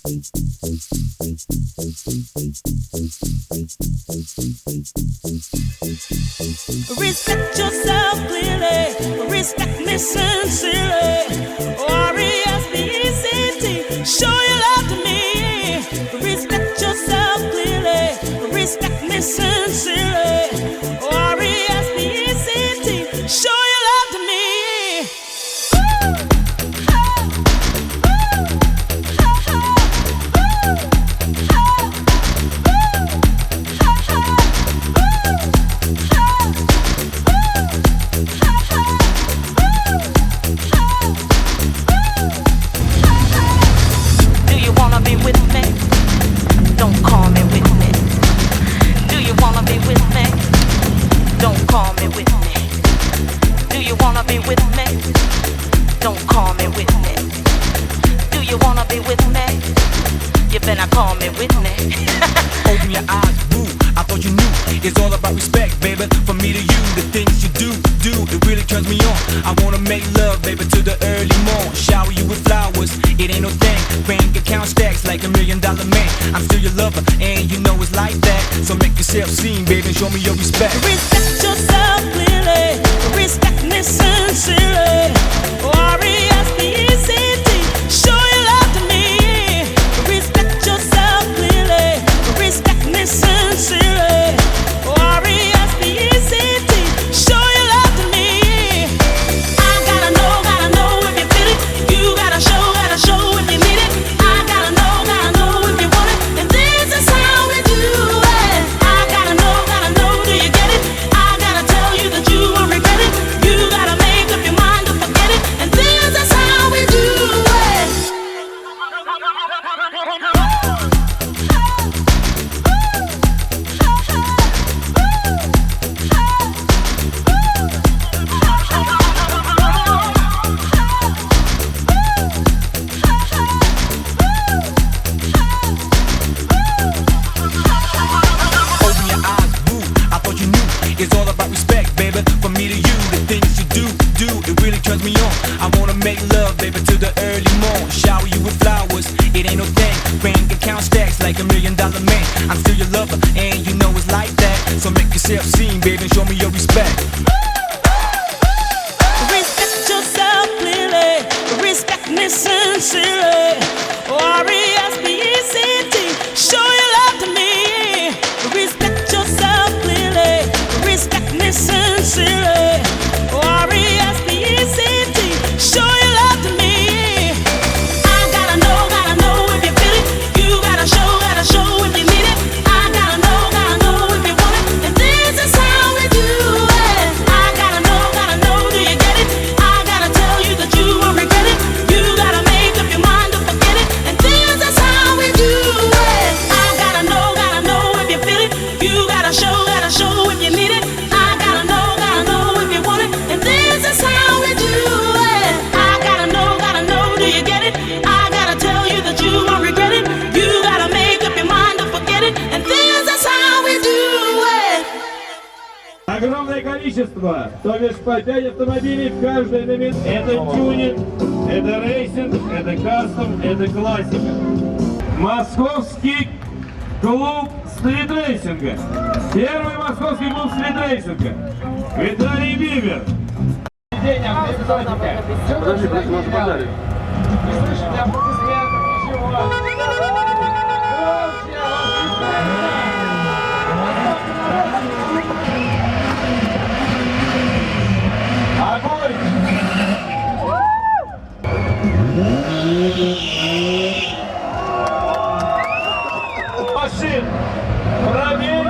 Respect yourself clearly, respect me sincerely. R-E-S-P-E-C-T, show your love to me. Respect yourself clearly, respect me sincerely. R-E-S-P-E-C-T, show your love to me. Open your eyes, boo, I thought you knew. It's all about respect, baby, from me to you. The things you do, it really turns me on. I wanna make love, baby, to the early morn. Shower you with flowers, it ain't no thing. Bank account stacks like $1 million man. I'm still your lover, and you know it's like that. So make yourself seen, baby, and show me your respect. Respect yourself clearly, respect me sincerely. R-E-S-P-E-C-T, show your love to me. Respect yourself clearly, respect me sincerely. R-E-S-P-E-C-T, show your love to me. I gotta know if you feel it. You gotta show if you need it. I gotta know if you want it. And this is how we do it. I gotta know, do you get it? I gotta tell you that you won't regret it. You gotta make up your mind to forget it. And this is how we do it. Open your eyes, boo, I thought you knew. It's all about respect, baby, from me to you. The things you do, it really turns me on. I wanna make love, baby, to the early morn. Shower you with flowers, it ain't no thing. Bank account stacks like $1 million man. I'm still your lover, and you know it's like that. So make yourself seen, baby, and show me your respect. Respect yourself clearly, respect me sincerely. R-E-S-P-E-C-T, show your love to me. Respect yourself clearly, respect me sincerely. R-E-S-P-E-C-T, show your love to me. I gotta know if you feel it. You gotta show if you need it. I gotta know if you want it. And this is how we do it. I gotta know, do you get it? I gotta tell you that you won't regret it. You gotta make up your mind to forget it. And this is how we do it. I gotta know if you feel it. You gotta show if you need it. I gotta know if you want it. And this is how we do it. I gotta know, do you get it? I gotta tell you that you won't regret it. You gotta make up your mind to forget it. And this is how we do it. Огромное количество, то бишь по 5 автомобилей в каждой номинации. Это тюнинг, это рейсинг, это кастом, это классика. Московский клуб стритрейсинга. Первый московский клуб стритрейсинга. Виталий Бибер. Подожди, вас подали. Не слышите аплодисментов, ничего. Огонь! Машин! Пробей!